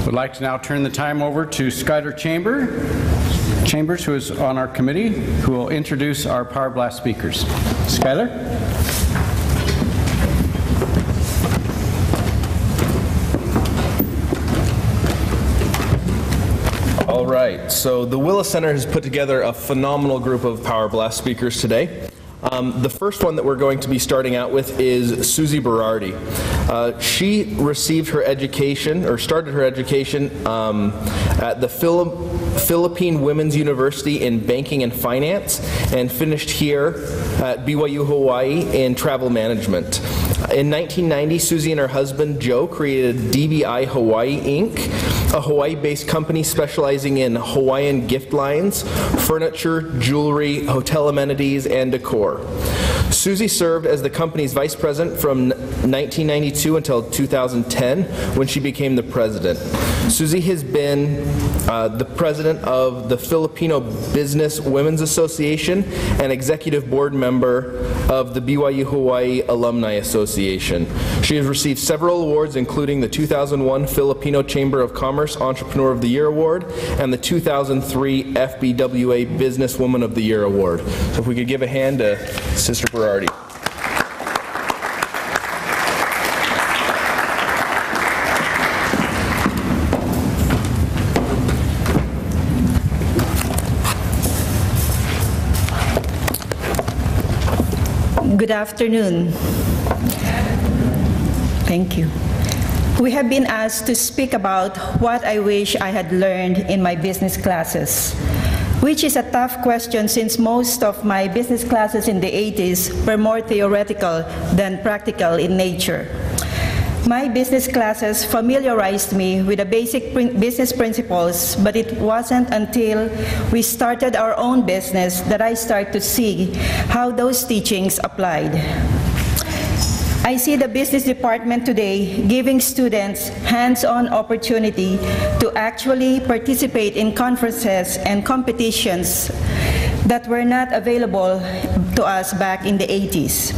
Would like to now turn the time over to Skylar Chambers, who is on our committee, who will introduce our Powerblast speakers. Skylar? All right, so the Willis Center has put together a phenomenal group of Powerblast speakers today. The first one that we're going to be starting out with is Susie Berardi. She received her education, or started her education at the Philippine Women's University in Banking and Finance, and finished here at BYU Hawaii in Travel Management. In 1990, Susie and her husband Joe created DBI Hawaii Inc., a Hawaii-based company specializing in Hawaiian gift lines, furniture, jewelry, hotel amenities, and decor. Susie served as the company's vice president from 1992 until 2010, when she became the president. Susie has been the president of the Filipino Business Women's Association and executive board member of the BYU Hawaii Alumni Association. She has received several awards, including the 2001 Filipino Chamber of Commerce Entrepreneur of the Year Award and the 2003 FBWA Businesswoman of the Year Award. So if we could give a hand to Sister Berardi. Good afternoon. Thank you. We have been asked to speak about what I wish I had learned in my business classes, which is a tough question since most of my business classes in the 80s were more theoretical than practical in nature. My business classes familiarized me with the basic business principles, but it wasn't until we started our own business that I started to see how those teachings applied. I see the business department today giving students hands-on opportunity to actually participate in conferences and competitions that were not available to us back in the 80s.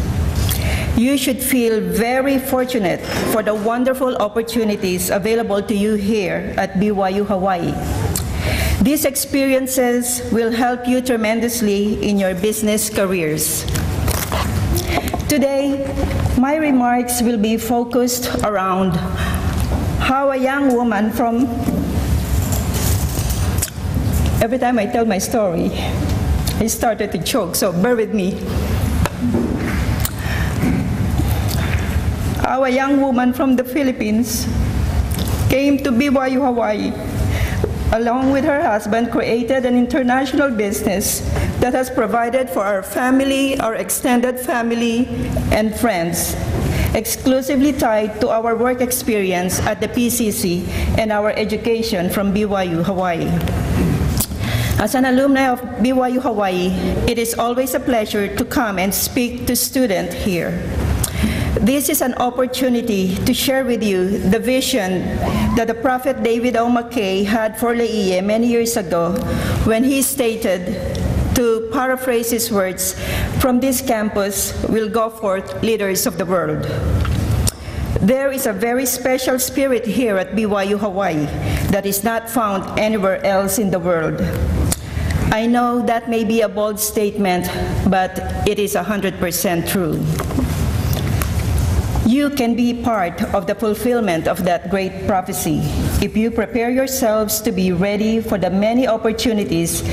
You should feel very fortunate for the wonderful opportunities available to you here at BYU Hawaii. These experiences will help you tremendously in your business careers. Today, my remarks will be focused around how a young woman from... Every time I tell my story, I started to choke, so bear with me. How a young woman from the Philippines came to BYU Hawaii, along with her husband, created an international business that has provided for our family, our extended family, and friends, exclusively tied to our work experience at the PCC and our education from BYU Hawaii. As an alumni of BYU Hawaii, it is always a pleasure to come and speak to students here. This is an opportunity to share with you the vision that the Prophet David O. McKay had for Laie many years ago when he stated, to paraphrase his words, "From this campus will go forth leaders of the world." There is a very special spirit here at BYU Hawaii that is not found anywhere else in the world. I know that may be a bold statement, but it is 100% true. You can be part of the fulfillment of that great prophecy if you prepare yourselves to be ready for the many opportunities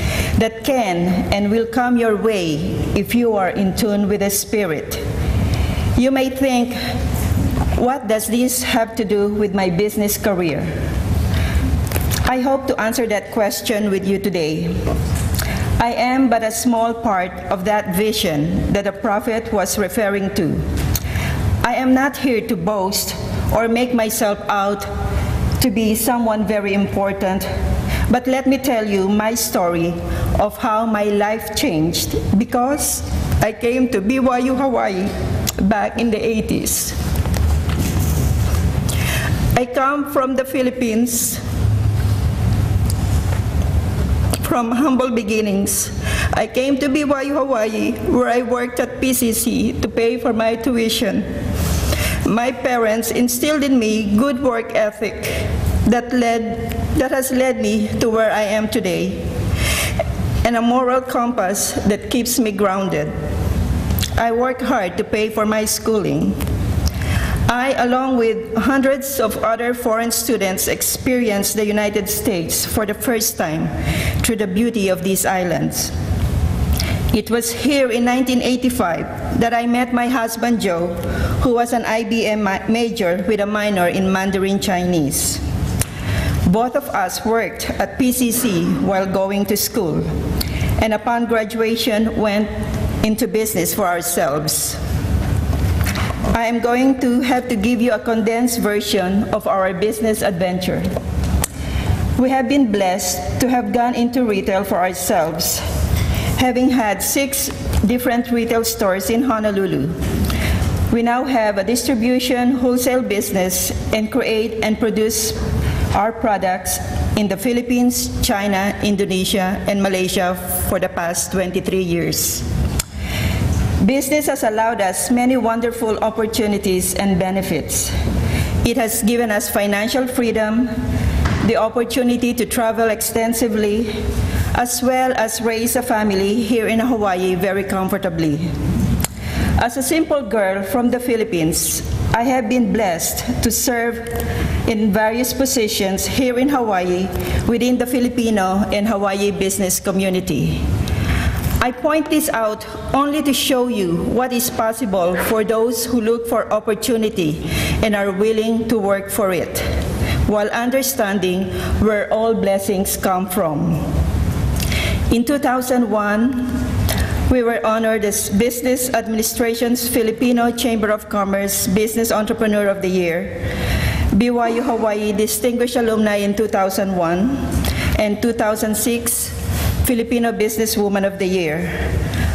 that can and will come your way if you are in tune with the Spirit. You may think, what does this have to do with my business career? I hope to answer that question with you today. I am but a small part of that vision that the prophet was referring to. I am not here to boast or make myself out to be someone very important, but let me tell you my story of how my life changed because I came to BYU Hawaii back in the 80s. I come from the Philippines, from humble beginnings. I came to BYU Hawaii, where I worked at PCC to pay for my tuition. My parents instilled in me good work ethic, that has led me to where I am today, and a moral compass that keeps me grounded. I work hard to pay for my schooling. I, along with hundreds of other foreign students, experienced the United States for the first time through the beauty of these islands. It was here in 1985 that I met my husband Joe, who was an IBM major with a minor in Mandarin Chinese. Both of us worked at PCC while going to school, and upon graduation went into business for ourselves. I am going to have to give you a condensed version of our business adventure. We have been blessed to have gone into retail for ourselves, having had 6 different retail stores in Honolulu. We now have a distribution wholesale business and create and produce our products in the Philippines, China, Indonesia, and Malaysia for the past 23 years. Business has allowed us many wonderful opportunities and benefits. It has given us financial freedom, the opportunity to travel extensively, as well as raise a family here in Hawaii very comfortably. As a simple girl from the Philippines, I have been blessed to serve in various positions here in Hawaii within the Filipino and Hawaii business community. I point this out only to show you what is possible for those who look for opportunity and are willing to work for it, while understanding where all blessings come from. In 2001, we were honored as Business Administration's Filipino Chamber of Commerce Business Entrepreneur of the Year, BYU Hawaii Distinguished Alumni in 2001, and 2006 Filipino Businesswoman of the Year.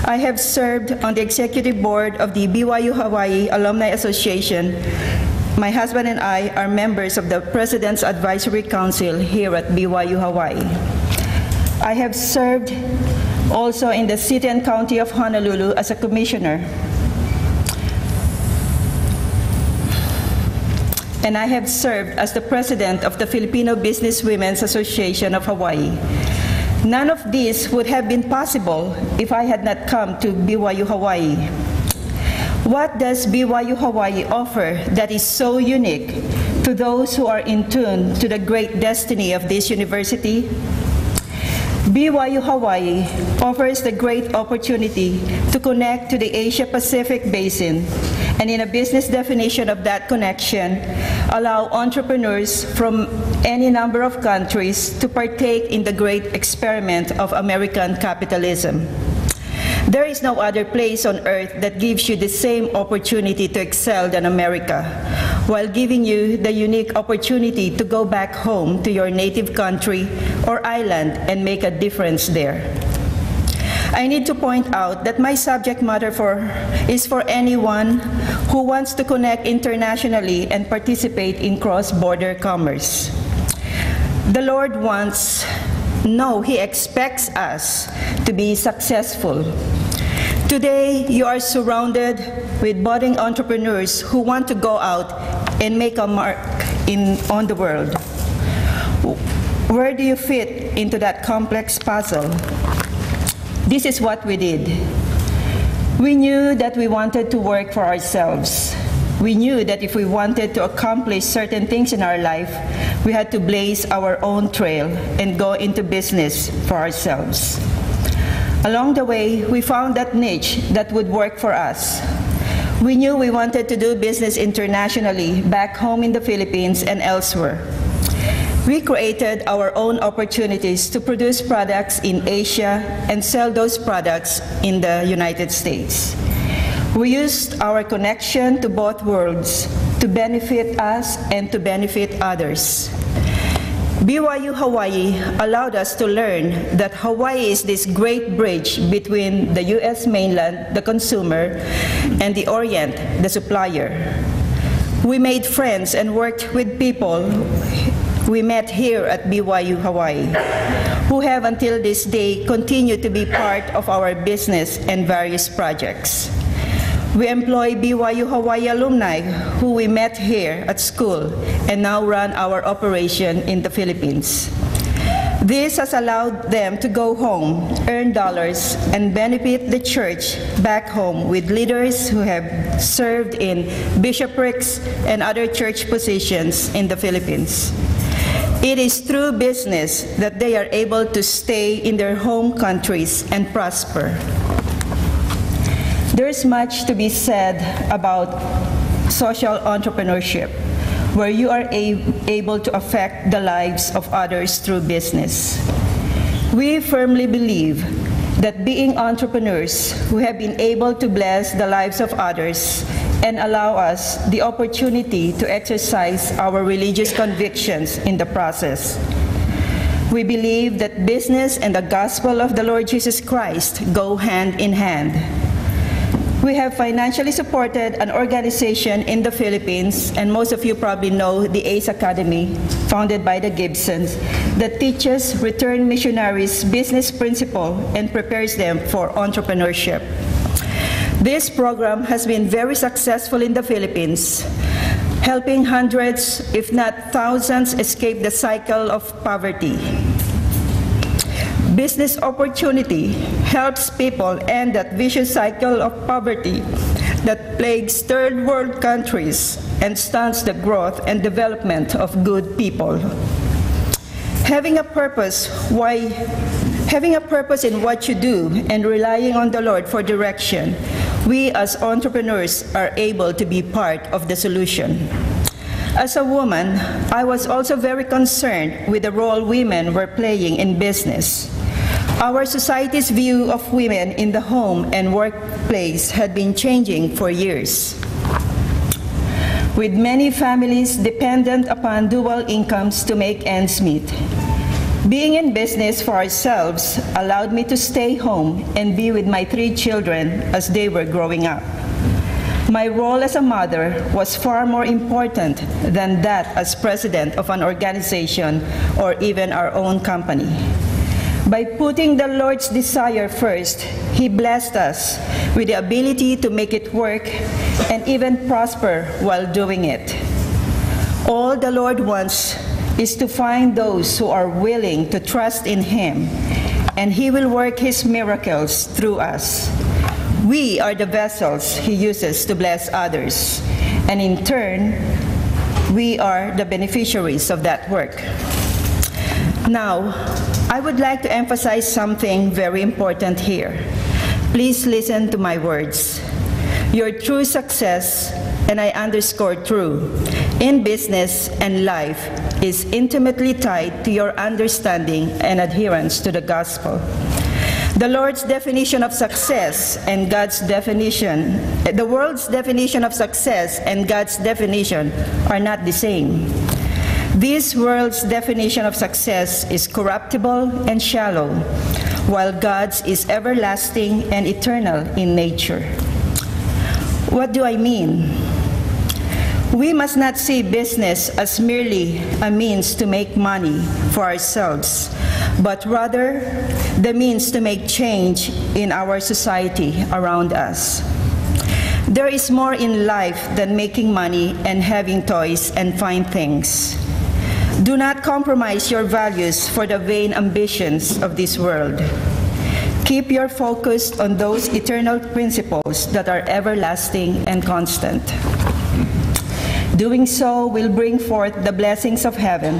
I have served on the executive board of the BYU Hawaii Alumni Association. My husband and I are members of the President's Advisory Council here at BYU Hawaii. I have served also in the City and County of Honolulu as a commissioner. And I have served as the president of the Filipino Business Women's Association of Hawaii. None of this would have been possible if I had not come to BYU Hawaii. What does BYU Hawaii offer that is so unique to those who are in tune to the great destiny of this university? BYU Hawaii offers the great opportunity to connect to the Asia-Pacific Basin, and in a business definition of that connection, allow entrepreneurs from any number of countries to partake in the great experiment of American capitalism. There is no other place on earth that gives you the same opportunity to excel than America, while giving you the unique opportunity to go back home to your native country or island and make a difference there. I need to point out that my subject matter is for anyone who wants to connect internationally and participate in cross-border commerce. The Lord He expects us to be successful. Today, you are surrounded with budding entrepreneurs who want to go out and make a mark on the world. Where do you fit into that complex puzzle? This is what we did. We knew that we wanted to work for ourselves. We knew that if we wanted to accomplish certain things in our life, we had to blaze our own trail and go into business for ourselves. Along the way, we found that niche that would work for us. We knew we wanted to do business internationally, back home in the Philippines and elsewhere. We created our own opportunities to produce products in Asia and sell those products in the United States. We used our connection to both worlds to benefit us and to benefit others. BYU Hawaii allowed us to learn that Hawaii is this great bridge between the U.S. mainland, the consumer, and the Orient, the supplier. We made friends and worked with people we met here at BYU Hawaii, who have until this day continued to be part of our business and various projects. We employ BYU Hawaii alumni who we met here at school and now run our operation in the Philippines. This has allowed them to go home, earn dollars, and benefit the church back home with leaders who have served in bishoprics and other church positions in the Philippines. It is through business that they are able to stay in their home countries and prosper. There is much to be said about social entrepreneurship, where you are able to affect the lives of others through business. We firmly believe that being entrepreneurs who have been able to bless the lives of others and allow us the opportunity to exercise our religious convictions in the process. We believe that business and the gospel of the Lord Jesus Christ go hand in hand. We have financially supported an organization in the Philippines, and most of you probably know the ACE Academy, founded by the Gibsons, that teaches returned missionaries business principle and prepares them for entrepreneurship. This program has been very successful in the Philippines, helping hundreds, if not thousands, escape the cycle of poverty. Business opportunity helps people end that vicious cycle of poverty that plagues third world countries and stunts the growth and development of good people. Having a purpose in what you do and relying on the Lord for direction, we as entrepreneurs are able to be part of the solution. As a woman, I was also very concerned with the role women were playing in business. Our society's view of women in the home and workplace had been changing for years. With many families dependent upon dual incomes to make ends meet, being in business for ourselves allowed me to stay home and be with my 3 children as they were growing up. My role as a mother was far more important than that as president of an organization or even our own company. By putting the Lord's desire first, He blessed us with the ability to make it work and even prosper while doing it. All the Lord wants is to find those who are willing to trust in Him, and He will work His miracles through us. We are the vessels He uses to bless others, and in turn, we are the beneficiaries of that work. Now, I would like to emphasize something very important here. Please listen to my words. Your true success, and I underscore true, in business and life is intimately tied to your understanding and adherence to the gospel. The Lord's definition of success and God's definition, the world's definition of success and God's definition are not the same. This world's definition of success is corruptible and shallow, while God's is everlasting and eternal in nature. What do I mean? We must not see business as merely a means to make money for ourselves, but rather the means to make change in our society around us. There is more in life than making money and having toys and fine things. Do not compromise your values for the vain ambitions of this world. Keep your focus on those eternal principles that are everlasting and constant. Doing so will bring forth the blessings of heaven,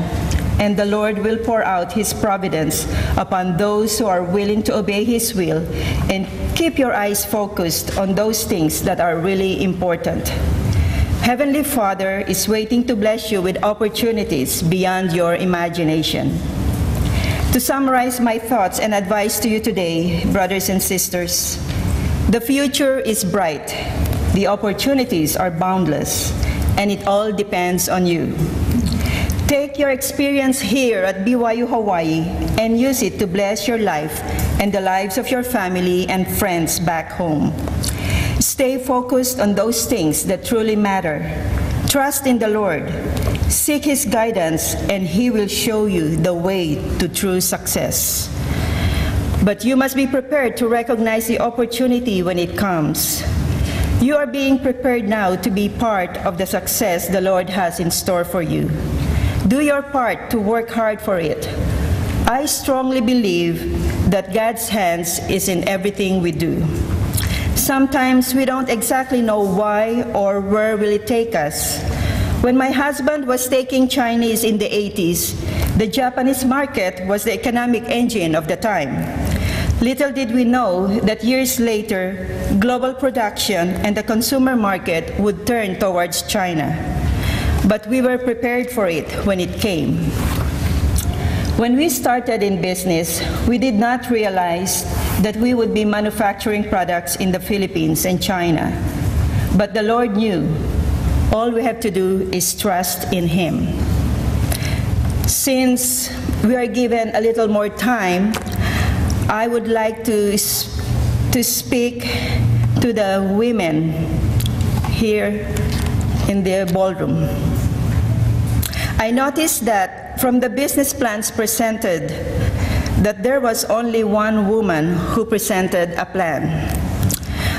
and the Lord will pour out His providence upon those who are willing to obey His will, and keep your eyes focused on those things that are really important. Heavenly Father is waiting to bless you with opportunities beyond your imagination. To summarize my thoughts and advice to you today, brothers and sisters, the future is bright, the opportunities are boundless, and it all depends on you. Take your experience here at BYU Hawaii and use it to bless your life and the lives of your family and friends back home. Stay focused on those things that truly matter. Trust in the Lord. Seek His guidance, and He will show you the way to true success. But you must be prepared to recognize the opportunity when it comes. You are being prepared now to be part of the success the Lord has in store for you. Do your part to work hard for it. I strongly believe that God's hands is in everything we do. Sometimes we don't exactly know why or where will it take us. When my husband was taking Chinese in the 80s, the Japanese market was the economic engine of the time. Little did we know that years later, global production and the consumer market would turn towards China. But we were prepared for it when it came. When we started in business, we did not realize that we would be manufacturing products in the Philippines and China. But the Lord knew. All we have to do is trust in Him. Since we are given a little more time, I would like to speak to the women here in the ballroom. I noticed that from the business plans presented, that there was only one woman who presented a plan.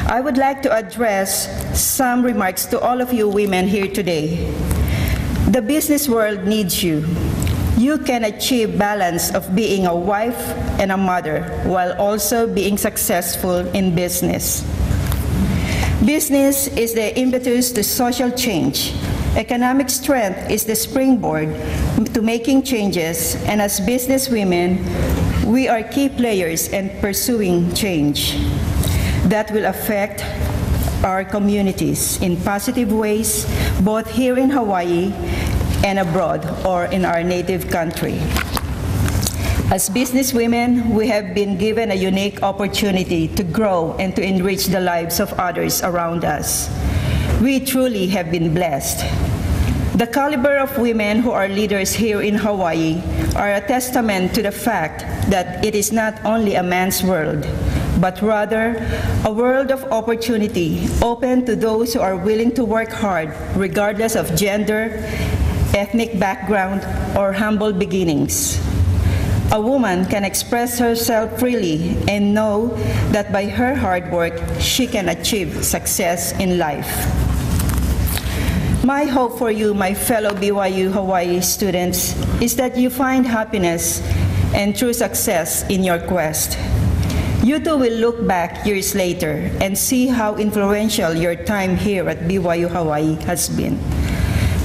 I would like to address some remarks to all of you women here today. The business world needs you. You can achieve balance of being a wife and a mother while also being successful in business. Business is the impetus to social change. Economic strength is the springboard to making changes, and as business women, we are key players in pursuing change that will affect our communities in positive ways, both here in Hawaii and abroad or in our native country. As businesswomen, we have been given a unique opportunity to grow and to enrich the lives of others around us. We truly have been blessed. The caliber of women who are leaders here in Hawaii are a testament to the fact that it is not only a man's world, but rather a world of opportunity open to those who are willing to work hard regardless of gender, ethnic background, or humble beginnings. A woman can express herself freely and know that by her hard work, she can achieve success in life. My hope for you, my fellow BYU Hawaii students, is that you find happiness and true success in your quest. You too will look back years later and see how influential your time here at BYU Hawaii has been.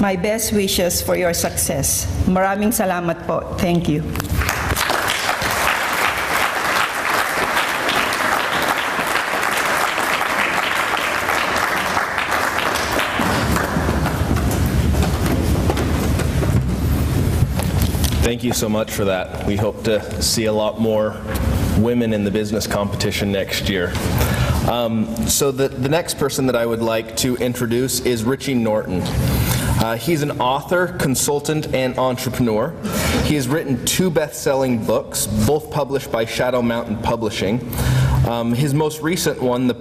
My best wishes for your success. Maraming salamat po. Thank you. Thank you so much for that. We hope to see a lot more women in the business competition next year. So the next person that I would like to introduce is Richie Norton. He's an author, consultant, and entrepreneur. He has written 2 best-selling books, both published by Shadow Mountain Publishing. His most recent one, The